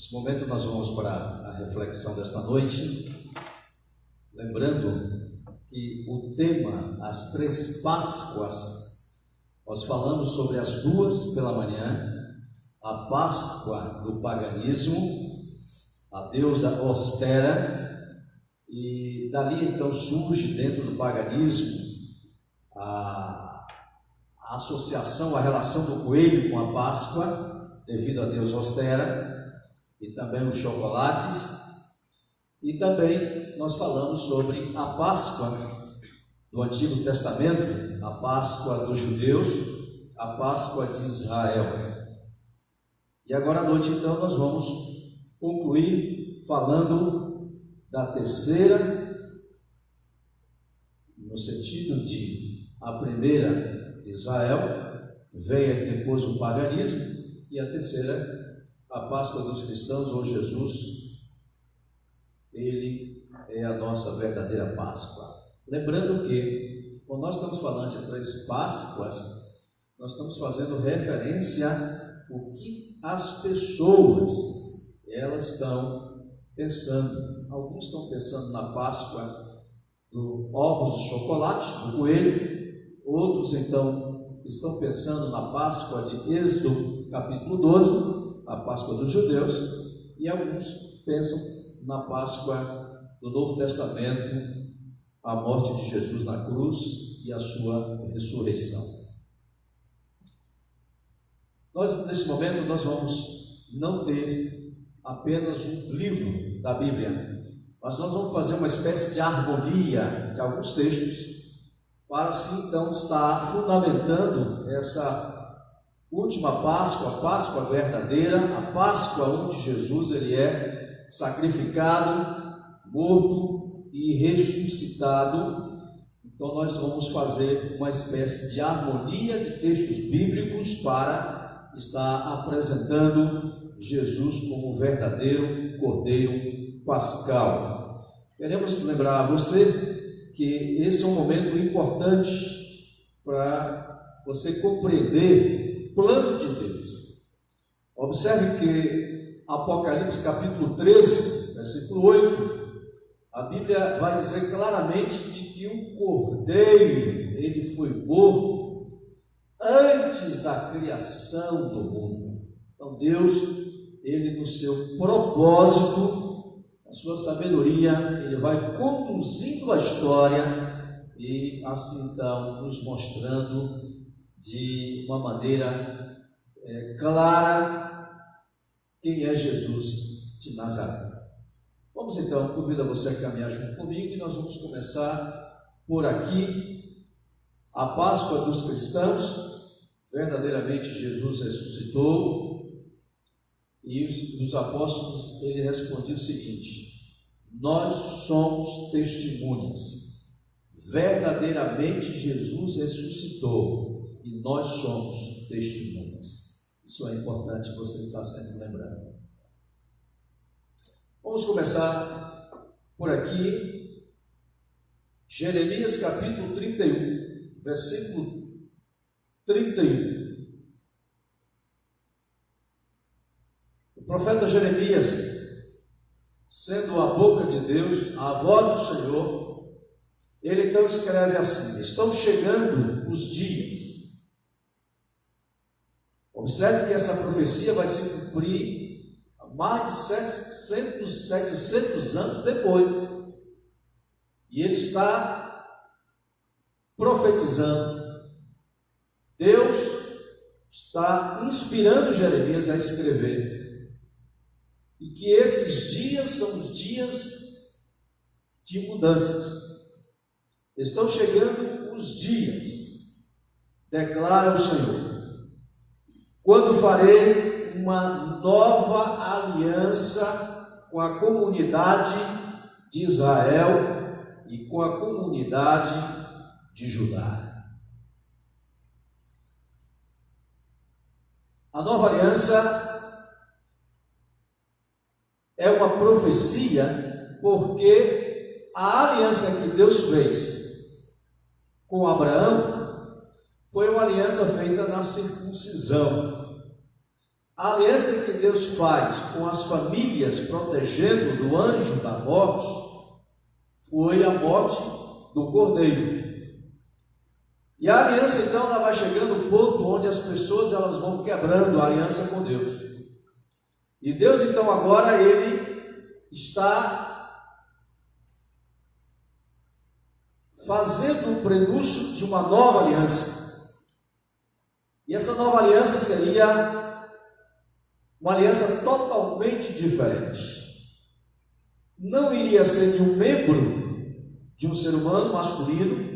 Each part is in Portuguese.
Nesse momento nós vamos para a reflexão desta noite, lembrando que o tema, as 3 Páscoas, nós falamos sobre as 2 pela manhã, a Páscoa do paganismo, a deusa Ostera, e dali então surge dentro do paganismo a associação, a relação do coelho com a Páscoa, devido à deusa Ostera, e também os chocolates, e também nós falamos sobre a Páscoa do Antigo Testamento, a Páscoa dos judeus, a Páscoa de Israel. E agora à noite então nós vamos concluir falando da terceira, no sentido de a primeira de Israel, veio depois o paganismo, e a terceira, a Páscoa dos cristãos, ou Jesus, ele é a nossa verdadeira Páscoa. Lembrando que, quando nós estamos falando de 3 Páscoas, nós estamos fazendo referência ao que as pessoas, elas estão pensando. Alguns estão pensando na Páscoa do ovos de chocolate, do coelho. Outros, então, estão pensando na Páscoa de Êxodo, capítulo 12, a Páscoa dos judeus, e alguns pensam na Páscoa do Novo Testamento, a morte de Jesus na cruz e a sua ressurreição. Nós, nesse momento, nós vamos não ter apenas um livro da Bíblia, mas nós vamos fazer uma espécie de harmonia de alguns textos, para assim então estar fundamentando essa última Páscoa, a Páscoa verdadeira, a Páscoa onde Jesus ele é sacrificado, morto e ressuscitado. Então nós vamos fazer uma espécie de harmonia de textos bíblicos para estar apresentando Jesus como o verdadeiro Cordeiro Pascal. Queremos lembrar a você que esse é um momento importante para você compreender plano de Deus. Observe que Apocalipse capítulo 13, versículo 8, a Bíblia vai dizer claramente de que o Cordeiro, ele foi morto antes da criação do mundo. Então Deus, ele no seu propósito, na sua sabedoria, ele vai conduzindo a história e assim então nos mostrando de uma maneira clara quem é Jesus de Nazaré. Vamos então, convido a você a caminhar junto comigo, e nós vamos começar por aqui, a Páscoa dos cristãos. Verdadeiramente Jesus ressuscitou, e os apóstolos, ele respondiam o seguinte: nós somos testemunhas, verdadeiramente Jesus ressuscitou, e nós somos testemunhas. Isso é importante você estar sempre lembrando. Vamos começar por aqui, Jeremias capítulo 31, versículo 31. O profeta Jeremias, sendo a boca de Deus, a voz do Senhor, ele então escreve assim: estão chegando os dias. Observe que essa profecia vai se cumprir mais de 700 anos depois. E ele está profetizando. Deus está inspirando Jeremias a escrever. E que esses dias são os dias de mudanças. Estão chegando os dias, declara o Senhor, quando farei uma nova aliança com a comunidade de Israel e com a comunidade de Judá. A nova aliança é uma profecia, porque a aliança que Deus fez com Abraão foi uma aliança feita na circuncisão. A aliança que Deus faz com as famílias, protegendo do anjo da morte, foi a morte do cordeiro. E a aliança, então, ela vai chegando ao ponto onde as pessoas elas vão quebrando a aliança com Deus. E Deus, então, agora, Ele está fazendo o prenúncio de uma nova aliança. E essa nova aliança seria uma aliança totalmente diferente. Não iria ser de um membro de um ser humano masculino,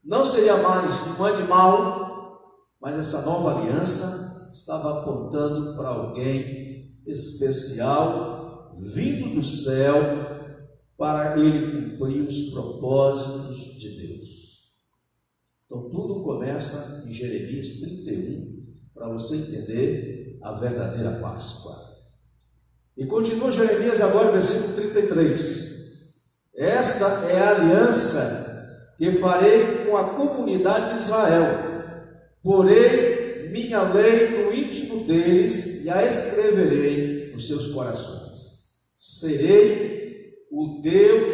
não seria mais um animal, mas essa nova aliança estava apontando para alguém especial, vindo do céu, para ele cumprir os propósitos de Deus. Então tudo começa em Jeremias 31, para você entender a verdadeira Páscoa. E continua Jeremias agora, versículo 33. Esta é a aliança que farei com a comunidade de Israel. Porei minha lei no íntimo deles e a escreverei nos seus corações. Serei o Deus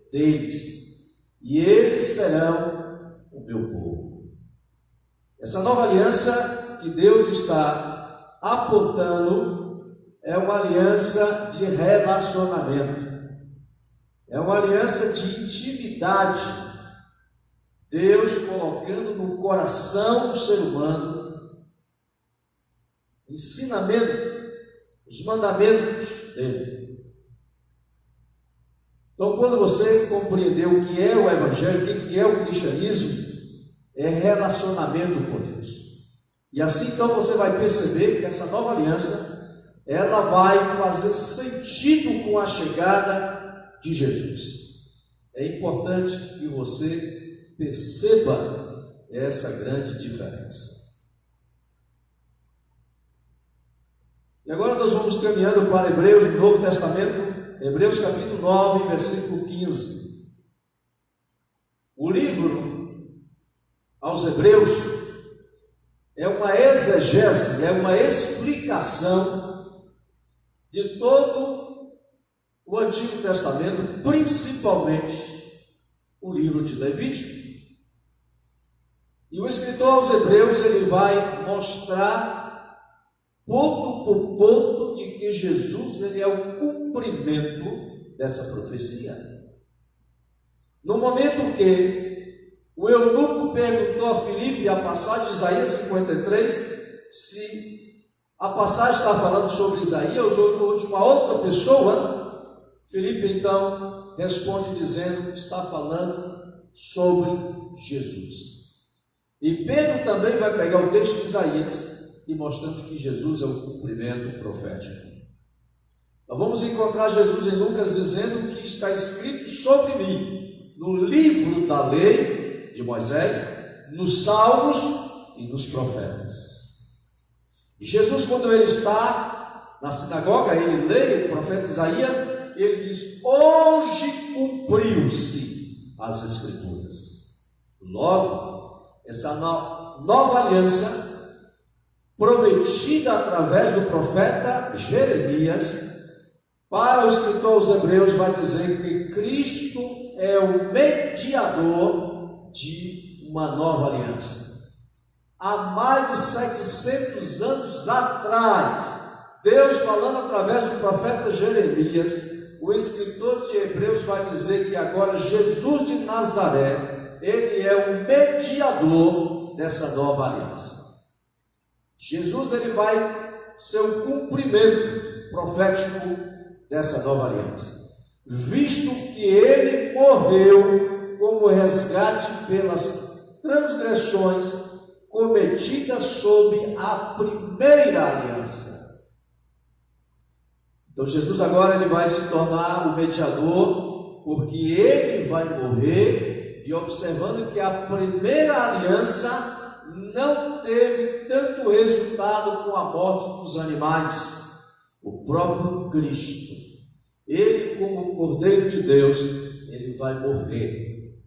deles e eles serão o meu povo. Essa nova aliança que Deus está apontando é uma aliança de relacionamento. É uma aliança de intimidade. Deus colocando no coração do ser humano ensinamento, os mandamentos dele. Então, quando você compreendeu o que é o Evangelho, o que é o cristianismo, é relacionamento com Deus. E assim, então, você vai perceber que essa nova aliança, ela vai fazer sentido com a chegada de Jesus. É importante que você perceba essa grande diferença. E agora nós vamos caminhando para Hebreus, no Novo Testamento, Hebreus capítulo 9, versículo 15. O livro aos Hebreus é uma exegese, é uma explicação de todo o Antigo Testamento, principalmente o livro de Levítico. E o escritor aos Hebreus, ele vai mostrar ponto por ponto de que Jesus, ele é o cumprimento dessa profecia. No momento que o eunuco perguntou a Filipe a passagem de Isaías 53, se a passagem está falando sobre Isaías ou de uma outra pessoa, Filipe então responde dizendo que está falando sobre Jesus. E Pedro também vai pegar o texto de Isaías e mostrando que Jesus é o cumprimento profético. Nós vamos encontrar Jesus em Lucas dizendo que está escrito sobre mim no livro da lei de Moisés, nos Salmos e nos profetas. Jesus, quando ele está na sinagoga, ele lê o profeta Isaías, ele diz: hoje cumpriu-se as Escrituras. Logo, essa nova aliança, prometida através do profeta Jeremias, para o escritor aos Hebreus, vai dizer que Cristo é o mediador de uma nova aliança. Há mais de 700 anos atrás, Deus falando através do profeta Jeremias, o escritor de Hebreus vai dizer que agora Jesus de Nazaré, ele é o mediador dessa nova aliança. Jesus, ele vai ser o cumprimento profético dessa nova aliança, visto que ele morreu como resgate pelas transgressões cometidas sob a primeira aliança. Então Jesus agora ele vai se tornar o mediador, porque ele vai morrer. E observando que a primeira aliança não teve tanto resultado com a morte dos animais, o próprio Cristo, ele como Cordeiro de Deus, ele vai morrer,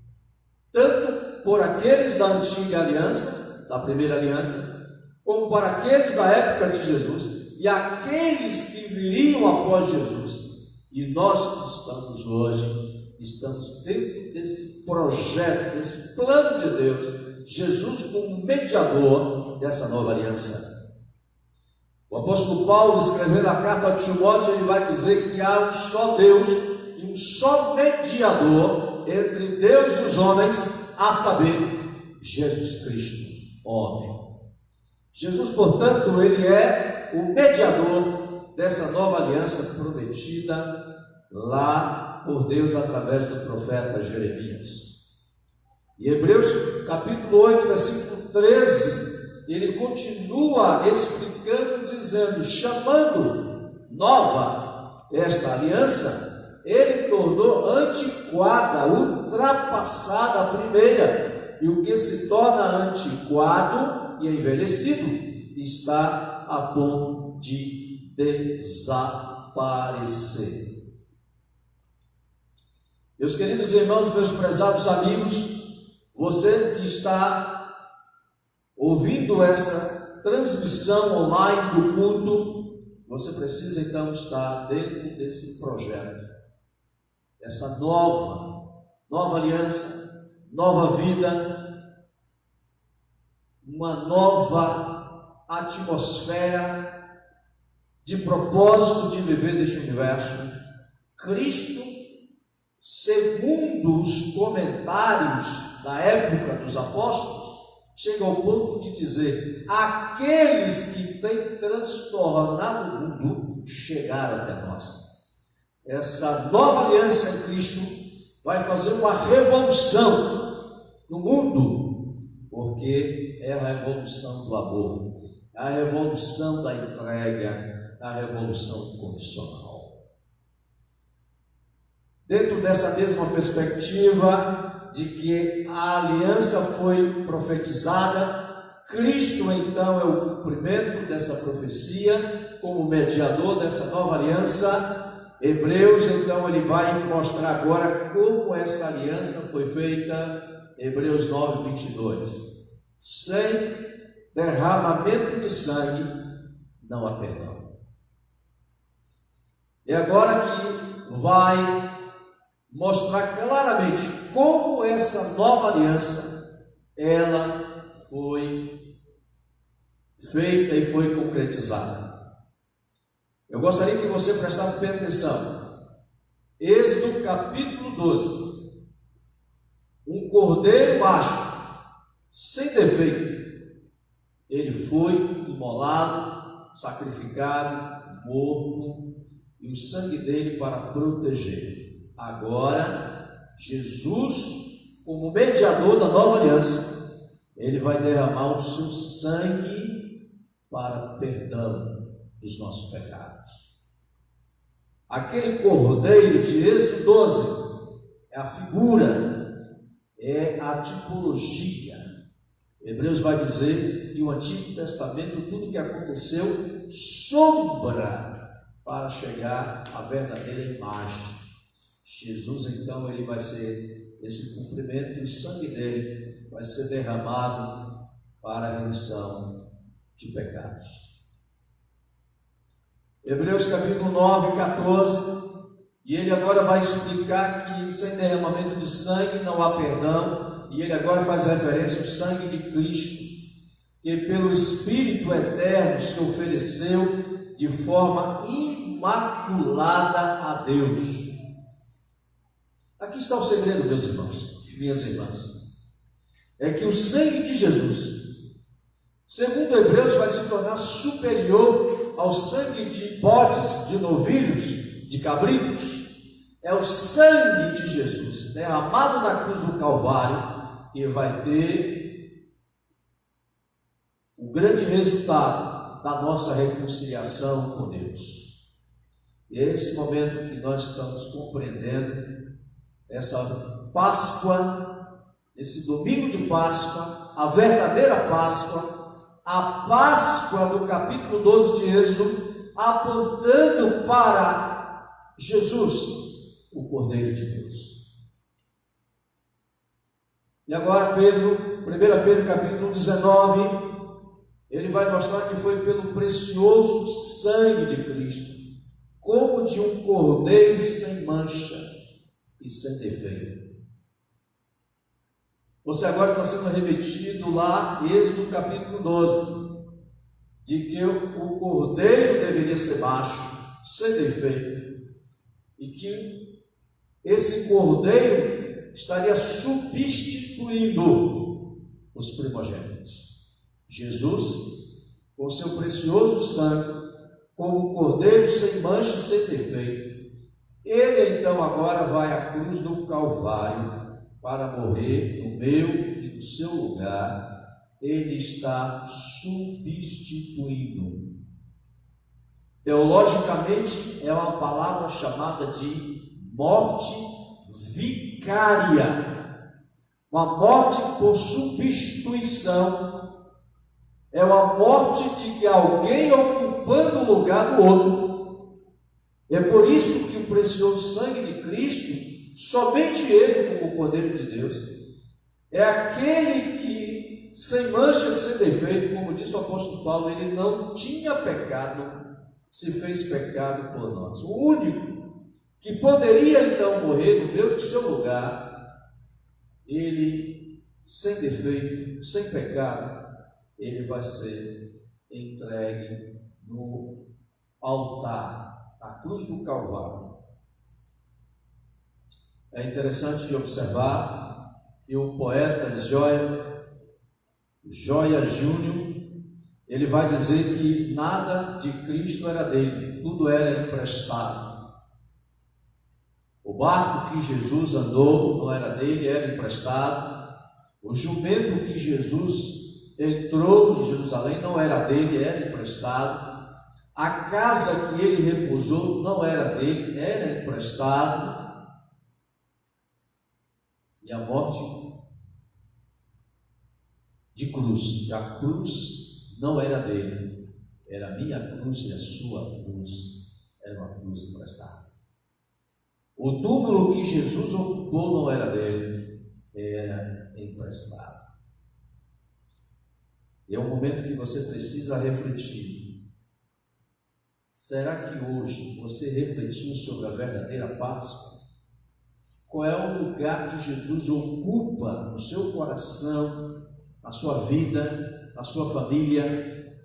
tanto por aqueles da antiga aliança, da primeira aliança, como para aqueles da época de Jesus, e aqueles que viriam após Jesus. E nós que estamos hoje, estamos dentro desse projeto, desse plano de Deus, Jesus como mediador dessa nova aliança. O apóstolo Paulo, escrevendo a carta a Timóteo, ele vai dizer que há um só Deus e um só mediador entre Deus e os homens, a saber, Jesus Cristo, homem. Jesus, portanto, ele é o mediador dessa nova aliança prometida lá por Deus através do profeta Jeremias. Em Hebreus capítulo 8, versículo 13, ele continua explicando, dizendo, chamando nova esta aliança, ele tornou antiquada, ultrapassada a primeira, e o que se torna antiquado e envelhecido está a ponto de desaparecer. Meus queridos irmãos, meus prezados amigos, você que está ouvindo essa transmissão online do culto, você precisa então estar dentro desse projeto, essa nova aliança, nova vida, uma nova atmosfera de propósito de viver neste universo. Cristo, segundo os comentários da época dos apóstolos, chega ao ponto de dizer: aqueles que têm transtornado o mundo chegaram até nós. Essa nova aliança em Cristo vai fazer uma revolução no mundo, porque é a revolução do amor, a revolução da entrega, a revolução incondicional. Dentro dessa mesma perspectiva de que a aliança foi profetizada, Cristo então é o cumprimento dessa profecia, como mediador dessa nova aliança. Hebreus então ele vai mostrar agora como essa aliança foi feita. Hebreus 9, 22. Sem derramamento de sangue não há perdão. E agora que vai mostrar claramente como essa nova aliança ela foi feita e foi concretizada. Eu gostaria que você prestasse bem atenção. Êxodo capítulo 12. Um cordeiro macho sem defeito, ele foi imolado, sacrificado, morto, e o sangue dele para proteger. Agora, Jesus, como mediador da nova aliança, ele vai derramar o seu sangue para perdão dos nossos pecados. Aquele cordeiro de Êxodo 12 é a figura, é a tipologia. Hebreus vai dizer que o Antigo Testamento, tudo que aconteceu, sombra para chegar à verdadeira imagem. Jesus então ele vai ser esse cumprimento, e o sangue dele vai ser derramado para a remissão de pecados. Hebreus capítulo 9, 14, e ele agora vai explicar que sem derramamento de sangue não há perdão, e ele agora faz referência ao sangue de Cristo, que pelo Espírito eterno se ofereceu de forma imaculada a Deus. Aqui está o segredo, meus irmãos, minhas irmãs, é que o sangue de Jesus, segundo Hebreus, vai se tornar superior ao sangue de bodes, de novilhos, de cabritos. É o sangue de Jesus derramado na cruz do Calvário que vai ter o grande resultado da nossa reconciliação com Deus. E é esse momento que nós estamos compreendendo essa Páscoa, esse domingo de Páscoa, a verdadeira Páscoa, a Páscoa do capítulo 12 de Êxodo, apontando para Jesus, o Cordeiro de Deus. E agora 1 Pedro capítulo 19, ele vai mostrar que foi pelo precioso sangue de Cristo, como de um cordeiro sem mancha e sem defeito. Você agora está sendo remetido lá, Êxodo capítulo 12, de que o cordeiro deveria ser macho, sem defeito, e que esse cordeiro estaria substituindo os primogênitos. Jesus, com seu precioso sangue, como cordeiro sem mancha e sem defeito, ele então agora vai à cruz do Calvário para morrer no meu e no seu lugar. Ele está substituindo. Teologicamente é uma palavra chamada de morte vicária, uma morte por substituição, é uma morte de alguém ocupando o lugar do outro. É por isso que o precioso sangue de Cristo, somente Ele, como o Cordeiro de Deus, é aquele que, sem mancha e sem defeito, como disse o apóstolo Paulo, ele não tinha pecado, se fez pecado por nós. O único que poderia então morrer no meu e no seu lugar, ele, sem defeito, sem pecado, ele vai ser entregue no altar, na cruz do Calvário. É interessante observar que o poeta Joia Júnior, ele vai dizer que nada de Cristo era dele, tudo era emprestado. O barco que Jesus andou não era dele, era emprestado. O jumento que Jesus entrou em Jerusalém não era dele, era emprestado. A casa que ele repousou não era dele, era emprestado. E a morte de cruz, a cruz não era dele, era a minha cruz e a sua cruz, era uma cruz emprestada. O túmulo que Jesus ocupou não era dele, era emprestado. E é um momento que você precisa refletir. Será que hoje você refletiu sobre a verdadeira Páscoa? Qual é o lugar que Jesus ocupa no seu coração, na sua vida, na sua família?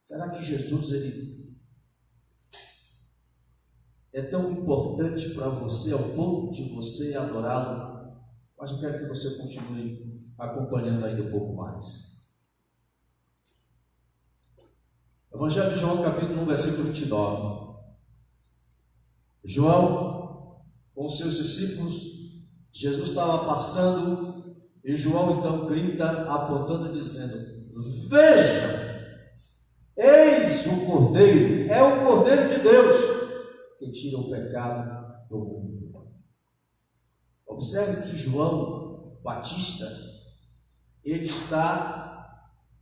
Será que Jesus ele é tão importante para você ao ponto de você adorá-lo? Mas eu quero que você continue acompanhando ainda um pouco mais. Evangelho de João, capítulo 1, versículo 29. João, com seus discípulos, Jesus estava passando, e João então grita, apontando e dizendo: veja, eis o Cordeiro, é o Cordeiro de Deus, que tira o pecado do mundo. Observe que João Batista, ele está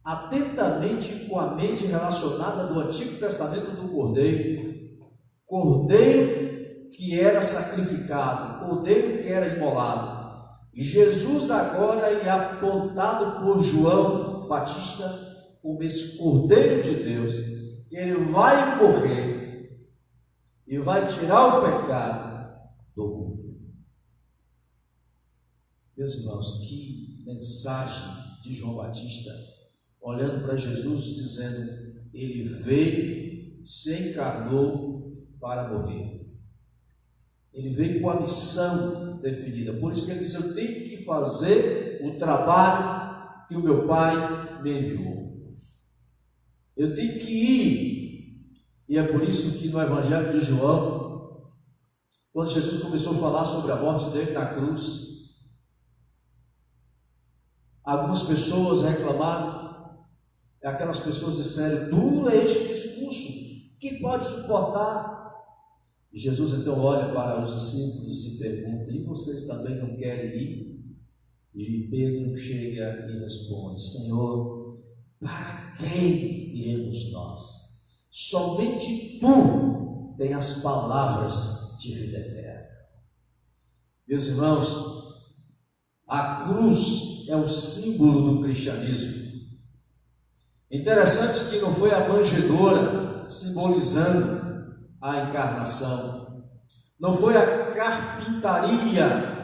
atentamente com a mente relacionada do Antigo Testamento do Cordeiro, Cordeiro que era sacrificado, Cordeiro que era imolado. E Jesus agora ele é apontado por João Batista como esse Cordeiro de Deus, que ele vai morrer e vai tirar o pecado do mundo. Meus irmãos, que mensagem de João Batista, olhando para Jesus, dizendo: ele veio, se encarnou para morrer. Ele veio com a missão definida. Por isso que ele diz: eu tenho que fazer o trabalho que o meu Pai me enviou. Eu tenho que ir. E é por isso que no Evangelho de João, quando Jesus começou a falar sobre a morte dele na cruz, algumas pessoas reclamaram. Aquelas pessoas disseram: duro é este discurso, quem pode suportar? E Jesus então olha para os discípulos e pergunta: e vocês também não querem ir? E Pedro chega e responde: Senhor, para quem iremos nós? Somente Tu tens as palavras de vida eterna. Meus irmãos, a cruz é o símbolo do cristianismo. Interessante que não foi a manjedoura simbolizando a encarnação, não foi a carpintaria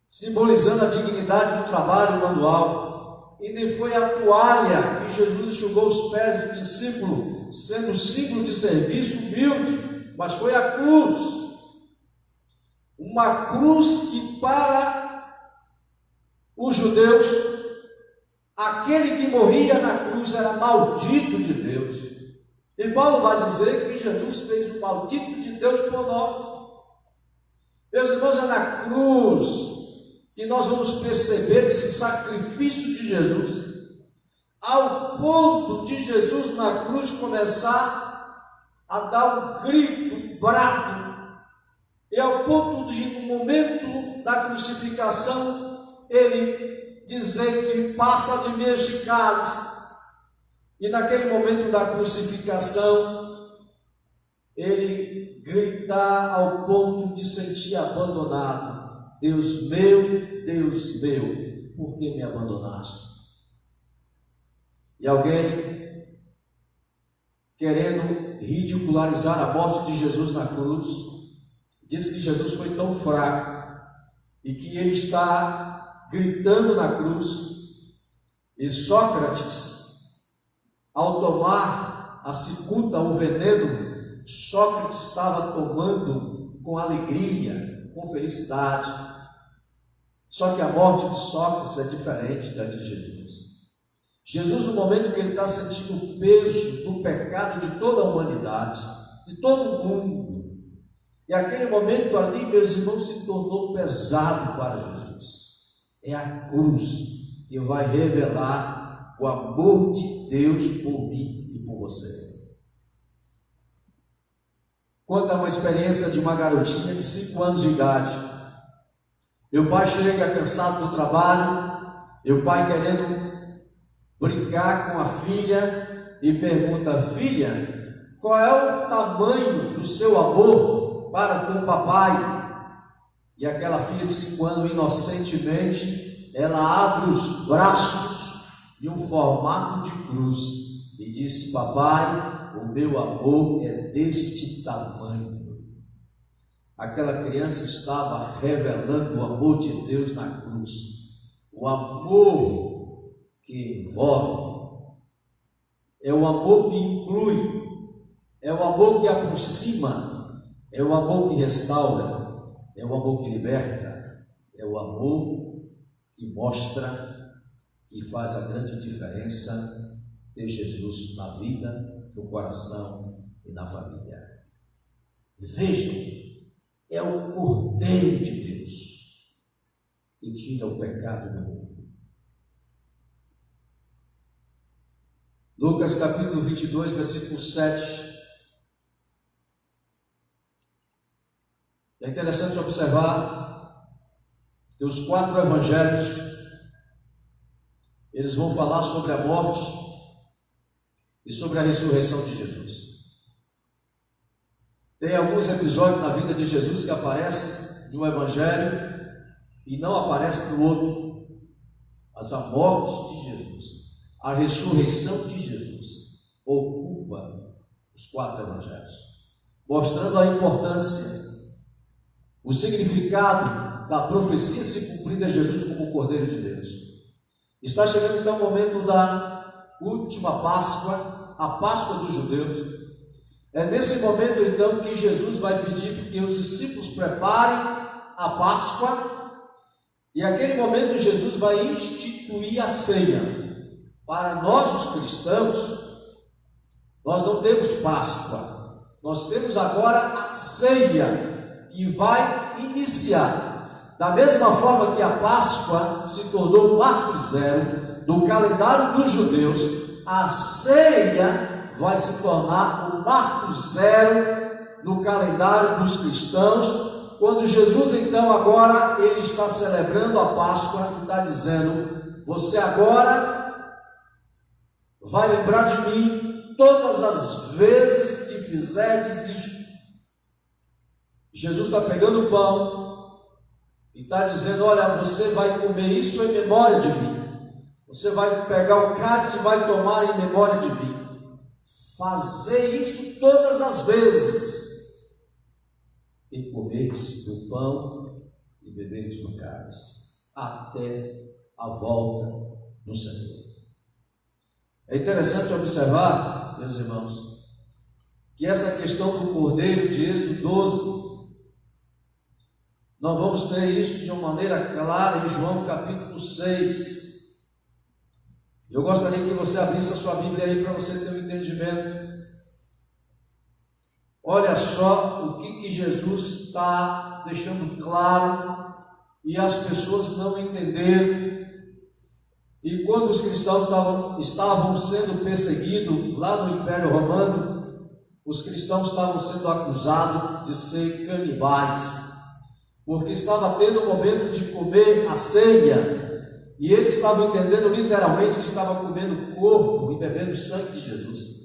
simbolizando a dignidade do trabalho manual, e nem foi a toalha que Jesus enxugou os pés do discípulo, sendo símbolo de serviço humilde, mas foi a cruz. Uma cruz que para os judeus, aquele que morria na cruz era maldito de Deus. E Paulo vai dizer que Jesus fez o maldito de Deus por nós. Meus irmãos, é na cruz que nós vamos perceber esse sacrifício de Jesus, ao ponto de Jesus na cruz começar a dar um grito bravo, e ao ponto de, no momento da crucificação, ele dizer que passa de mim este cálice, e naquele momento da crucificação, ele gritar ao ponto de sentir abandonado: Deus meu, por que me abandonaste? E alguém, querendo ridicularizar a morte de Jesus na cruz, diz que Jesus foi tão fraco e que ele está gritando na cruz, e Sócrates, ao tomar a cicuta, o veneno, Sócrates estava tomando com alegria, com felicidade. Só que a morte de Sócrates é diferente da de Jesus. Jesus, no momento que ele está sentindo o peso do pecado de toda a humanidade, de todo o mundo, e aquele momento ali, meus irmãos, se tornou pesado para Jesus. É a cruz que vai revelar o amor de Deus por mim e por você. Conta uma experiência de uma garotinha de 5 anos de idade. Meu pai chega cansado do trabalho, meu pai querendo brincar com a filha, e pergunta: filha, qual é o tamanho do seu amor para com o papai? E aquela filha de 5 anos, inocentemente, ela abre os braços em um formato de cruz e disse: papai, o meu amor é deste tamanho. Aquela criança estava revelando o amor de Deus na cruz, o amor que envolve, é o amor que inclui, é o amor que aproxima, é o amor que restaura, é o amor que liberta, é o amor que mostra, que faz a grande diferença de Jesus na vida, no coração e na família. Vejam, é o Cordeiro de Deus que tira o pecado do mundo. Lucas capítulo 22, versículo 7. É interessante observar que os 4 evangelhos, eles vão falar sobre a morte e sobre a ressurreição de Jesus. Tem alguns episódios na vida de Jesus que aparecem no evangelho e não aparecem no outro. Mas a morte de Jesus, a ressurreição de Jesus, ocupa os 4 evangelhos, mostrando a importância, o significado da profecia se cumprida em Jesus como o Cordeiro de Deus. Está chegando então o momento da última Páscoa, a Páscoa dos judeus. É nesse momento então que Jesus vai pedir que os discípulos preparem a Páscoa, e naquele momento Jesus vai instituir a ceia. Para nós os cristãos, nós não temos Páscoa, nós temos agora a ceia, que vai iniciar. Da mesma forma que a Páscoa se tornou o marco zero do calendário dos judeus, a ceia vai se tornar o marco zero no calendário dos cristãos, quando Jesus então agora ele está celebrando a Páscoa e está dizendo: você agora vai lembrar de mim todas as vezes que fizerdes isso. Jesus está pegando o pão e está dizendo: olha, você vai comer isso em memória de mim. Você vai pegar o cálice e vai tomar em memória de mim. Fazei isso todas as vezes e comerdes do pão e beberdes do cálice, até a volta do Senhor. É interessante observar, meus irmãos, que essa questão do cordeiro de Êxodo 12, nós vamos ter isso de uma maneira clara em João capítulo 6. Eu gostaria que você abrisse a sua Bíblia aí para você ter um entendimento. Olha só o que Jesus está deixando claro e as pessoas não entenderam. E quando os cristãos estavam sendo perseguidos lá no Império Romano, os cristãos estavam sendo acusados de ser canibais, porque estava tendo o momento de comer a ceia, e eles estavam entendendo literalmente que estavam comendo o corpo e bebendo o sangue de Jesus.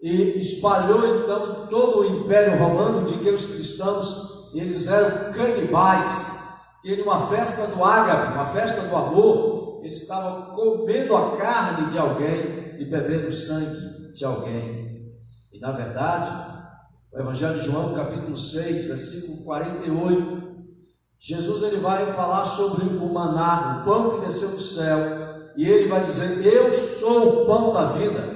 E espalhou então todo o Império Romano de que os cristãos, eles eram canibais, e numa festa do ágape, uma festa do amor, eles estavam comendo a carne de alguém e bebendo o sangue de alguém. E na verdade, o Evangelho de João, capítulo 6, versículo 48, Jesus ele vai falar sobre o maná, o pão que desceu do céu, e ele vai dizer: eu sou o pão da vida.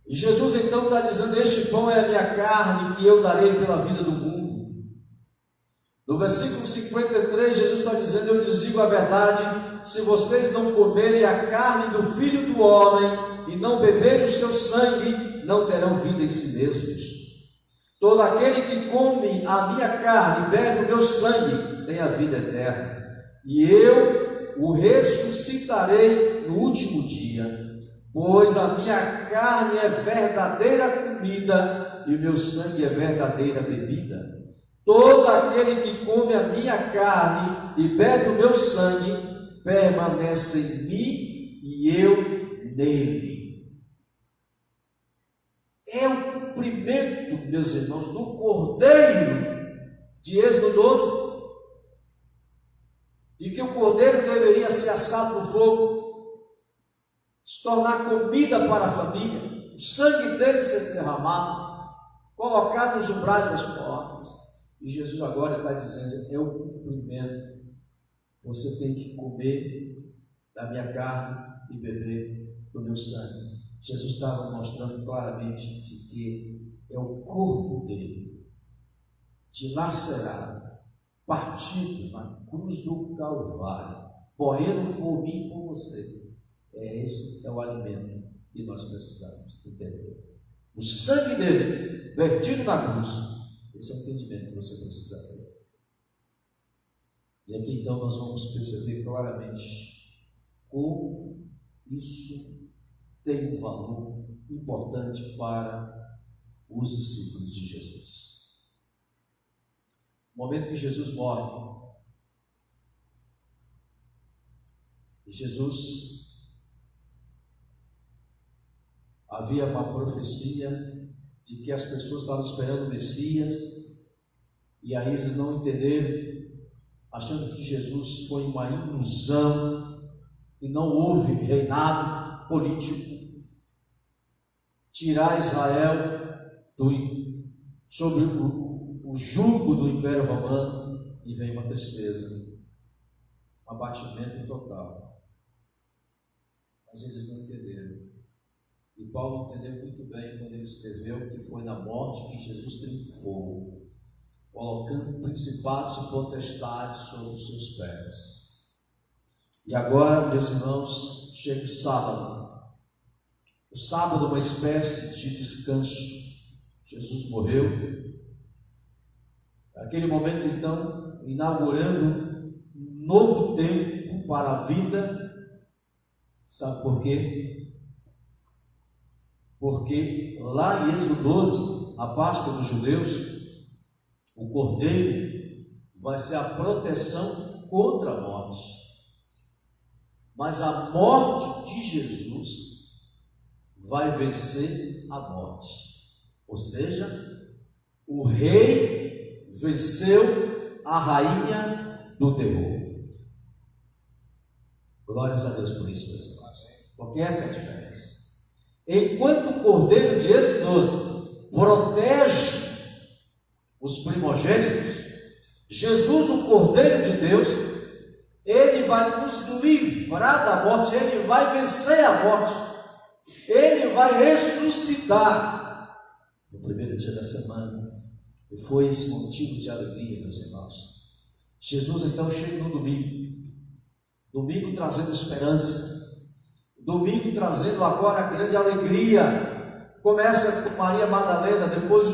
E Jesus então está dizendo: este pão é a minha carne que eu darei pela vida do mundo. No versículo 53, Jesus está dizendo: eu lhes digo a verdade, se vocês não comerem a carne do Filho do Homem e não beberem o seu sangue, não terão vida em si mesmos. Todo aquele que come a minha carne e bebe o meu sangue tem a vida eterna, e eu o ressuscitarei no último dia, pois a minha carne é verdadeira comida e o meu sangue é verdadeira bebida. Todo aquele que come a minha carne e bebe o meu sangue permanece em mim e eu nele. É o cumprimento, meus irmãos, do cordeiro de Êxodo 12, de que o cordeiro deveria ser assado no fogo, se tornar comida para a família, o sangue dele ser derramado, colocado nos umbrais das portas. E Jesus agora está dizendo: é o cumprimento. Você tem que comer da minha carne e beber do meu sangue. Jesus estava mostrando claramente de que é o corpo dele, dilacerado, partido na cruz do Calvário, morrendo por mim e por você. Esse é o alimento que nós precisamos entender. O sangue dele, vertido na cruz. Esse é o entendimento que você precisa ter. E aqui então nós vamos perceber claramente como isso tem um valor importante para os discípulos de Jesus. No momento que Jesus morre, Jesus havia uma profecia de que as pessoas estavam esperando o Messias, e aí eles não entenderam, achando que Jesus foi uma ilusão, e não houve reinado político, tirar Israel sobre o jugo do Império Romano, e vem uma tristeza, um abatimento total. Mas eles não entenderam. E Paulo entendeu muito bem quando ele escreveu que foi na morte que Jesus triunfou, colocando principados e potestades sobre os seus pés. E agora, meus irmãos, chega o sábado. O sábado é uma espécie de descanso. Jesus morreu. Naquele momento, então, inaugurando um novo tempo para a vida. Sabe por quê? Porque lá em Êxodo 12, a Páscoa dos judeus, o cordeiro vai ser a proteção contra a morte. Mas a morte de Jesus vai vencer a morte. Ou seja, o rei venceu a rainha do terror. Glórias a Deus por isso, meus irmãos, porque essa é a diferença. Enquanto o Cordeiro de Êxodo 12 protege os primogênitos, Jesus, o Cordeiro de Deus, ele vai nos livrar da morte, ele vai vencer a morte, ele vai ressuscitar no primeiro dia da semana. E foi esse motivo de alegria, meus irmãos. Jesus então chega no domingo trazendo esperança, domingo trazendo agora a grande alegria. Começa com Maria Madalena, depois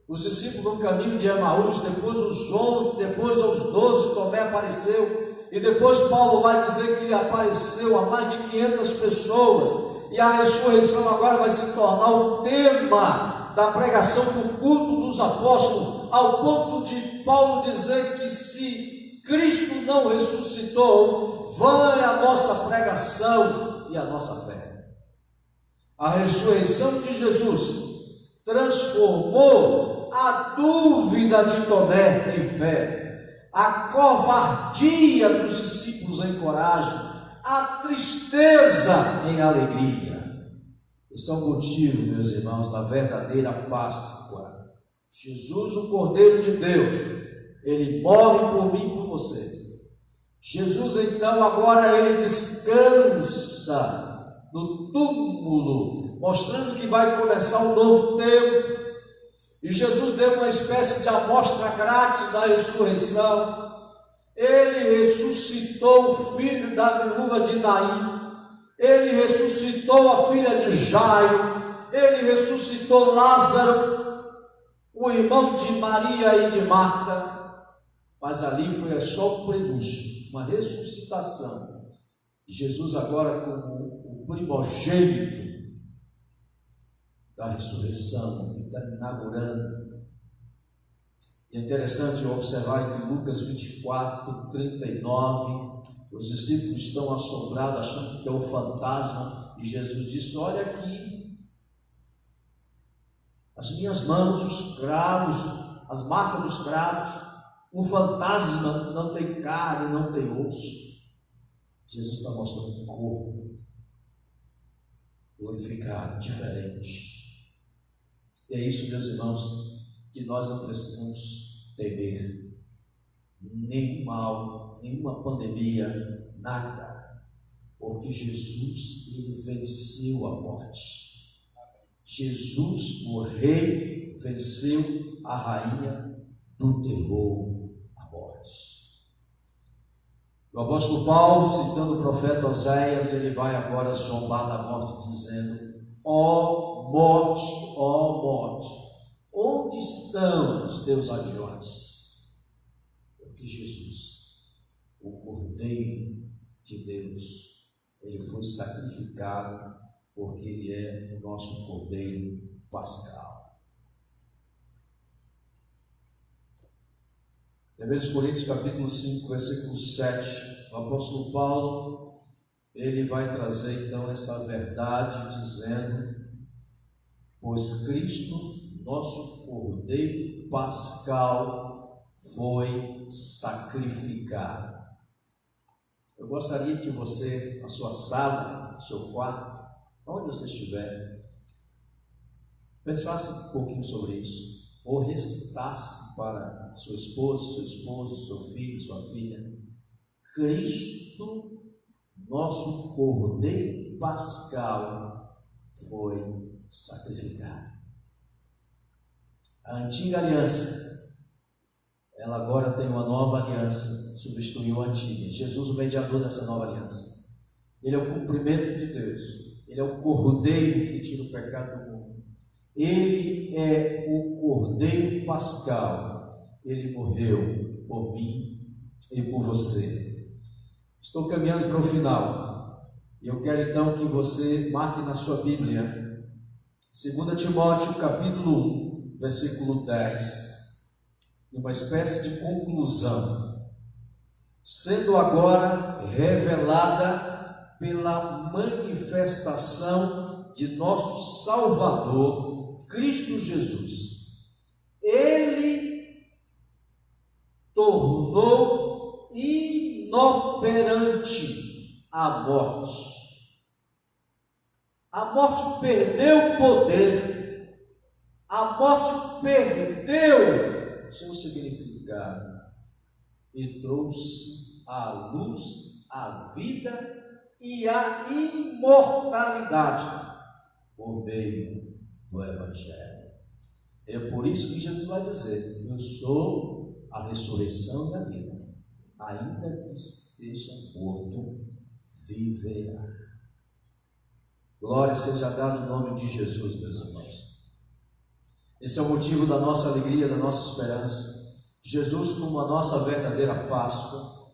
os discípulos no caminho de Emaús, depois os 11, depois os 12, Tomé apareceu, e depois Paulo vai dizer que ele apareceu a mais de 500 pessoas, e a ressurreição agora vai se tornar o tema da pregação do culto dos apóstolos, ao ponto de Paulo dizer que se Cristo não ressuscitou, vã é a nossa pregação e a nossa fé. A ressurreição de Jesus transformou a dúvida de Tomé em fé, a covardia dos discípulos em coragem, a tristeza em alegria. Esse é o motivo, meus irmãos, da verdadeira Páscoa. Jesus, o Cordeiro de Deus, ele morre por mim e por você. Jesus então agora ele descansa no túmulo, mostrando que vai começar um novo tempo. E Jesus deu uma espécie de amostra grátis da ressurreição. Ele ressuscitou o filho da viúva de Naim, ele ressuscitou a filha de Jairo, ele ressuscitou Lázaro, o irmão de Maria e de Marta. Mas ali foi só o prenúncio, uma ressuscitação. Jesus agora como o primogênito da ressurreição, que está inaugurando. E é interessante observar que Lucas 24, 39, os discípulos estão assombrados, achando que é um fantasma, e Jesus disse: olha aqui, as minhas mãos, os cravos, as marcas dos cravos. Um fantasma não tem carne, não tem osso. Jesus está mostrando um corpo glorificado, diferente. E é isso, meus irmãos, que nós não precisamos temer. Nem mal, nenhuma pandemia, nada. Porque Jesus, ele venceu a morte. Jesus, o rei, venceu a rainha do terror, a morte. O apóstolo Paulo, citando o profeta Oséias, ele vai agora zombar da morte, dizendo: ó morte, onde estão os teus aguilhões? Porque Jesus, o Cordeiro de Deus, ele foi sacrificado, porque ele é o nosso Cordeiro pascal. 1 Coríntios capítulo 5, versículo 7, o apóstolo Paulo, ele vai trazer então essa verdade, dizendo: pois Cristo, nosso Cordeiro pascal, foi sacrificado. Eu gostaria que você, na sua sala, no seu quarto, onde você estiver, pensasse um pouquinho sobre isso, ou recitasse para sua esposa, seu esposo, seu filho, sua filha: Cristo, nosso Cordeiro pascal, foi sacrificado. A antiga aliança, ela agora tem uma nova aliança, substituiu a antiga. Jesus, o mediador dessa nova aliança, ele é o cumprimento de Deus, ele é o Cordeiro que tira o pecado do mundo, ele é o Cordeiro pascal, ele morreu por mim e por você. Estou caminhando para o final, e eu quero então que você marque na sua Bíblia 2 Timóteo capítulo 1, versículo 10, uma espécie de conclusão: sendo agora revelada pela manifestação de nosso Salvador, Cristo Jesus. Ele tornou inoperante a morte. A morte perdeu o poder, a morte perdeu seu significado e trouxe à luz a vida e a imortalidade por meio do Evangelho. É por isso que Jesus vai dizer: eu sou a ressurreição e a vida, ainda que esteja morto, viverá. Glória seja dada no nome de Jesus, meus irmãos. Esse é o motivo da nossa alegria, da nossa esperança. Jesus como a nossa verdadeira Páscoa.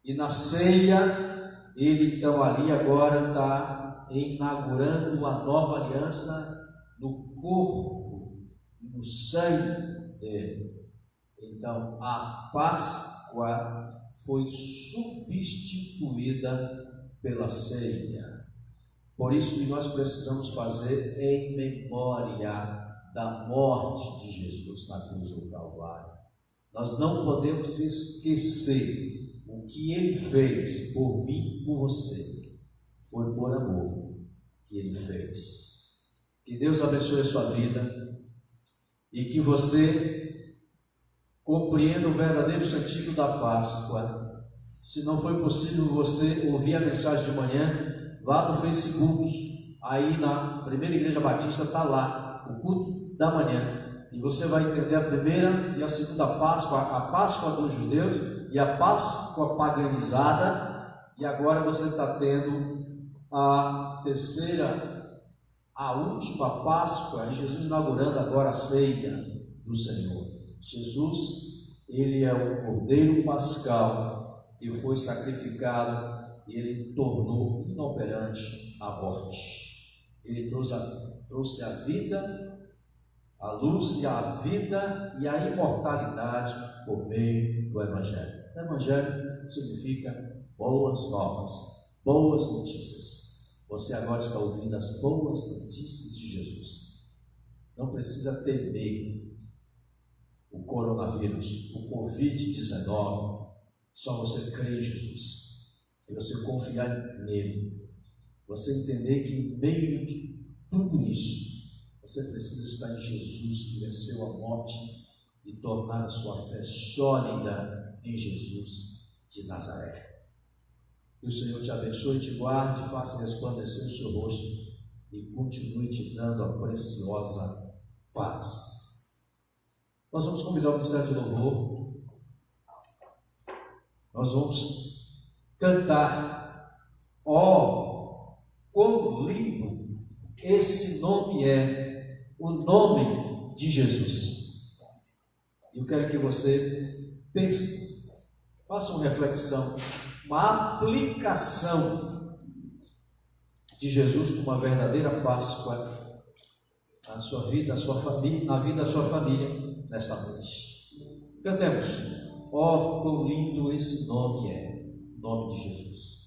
E na ceia, Ele então ali agora está inaugurando uma nova aliança no corpo e no sangue dele. Então a Páscoa foi substituída pela ceia. Por isso que nós precisamos fazer em memória da morte de Jesus na cruz do Calvário. Nós não podemos esquecer o que Ele fez por mim e por você. Foi por amor que Ele fez. Que Deus abençoe a sua vida e que você compreenda o verdadeiro sentido da Páscoa. Se não foi possível você ouvir a mensagem de manhã, vá no Facebook, aí na Primeira Igreja Batista está lá, o culto da manhã, e você vai entender a primeira e a segunda Páscoa, a Páscoa dos judeus e a Páscoa paganizada, e agora você está tendo a terceira, a última Páscoa, e Jesus inaugurando agora a ceia do Senhor. Jesus, Ele é o Cordeiro Pascal que foi sacrificado. Ele tornou inoperante a morte. Ele trouxe a vida, a luz e a vida e a imortalidade por meio do Evangelho. O Evangelho significa boas novas, boas notícias. Você agora está ouvindo as boas notícias de Jesus. Não precisa temer o coronavírus, o Covid-19. Só você crê em Jesus. E você confiar nele, você entender que em meio de tudo isso, você precisa estar em Jesus, que venceu a morte, e tornar a sua fé sólida em Jesus de Nazaré. Que o Senhor te abençoe, te guarde, faça resplandecer o seu rosto e continue te dando a preciosa paz. Nós vamos convidar o Ministério de Louvor. Nós vamos cantar: ó, quão lindo esse nome é, o nome de Jesus. Eu quero que você pense, faça uma reflexão, uma aplicação de Jesus como uma verdadeira Páscoa na sua vida, na sua família, na vida da sua família nesta noite. Cantemos: ó, quão lindo esse nome é, nome de Jesus.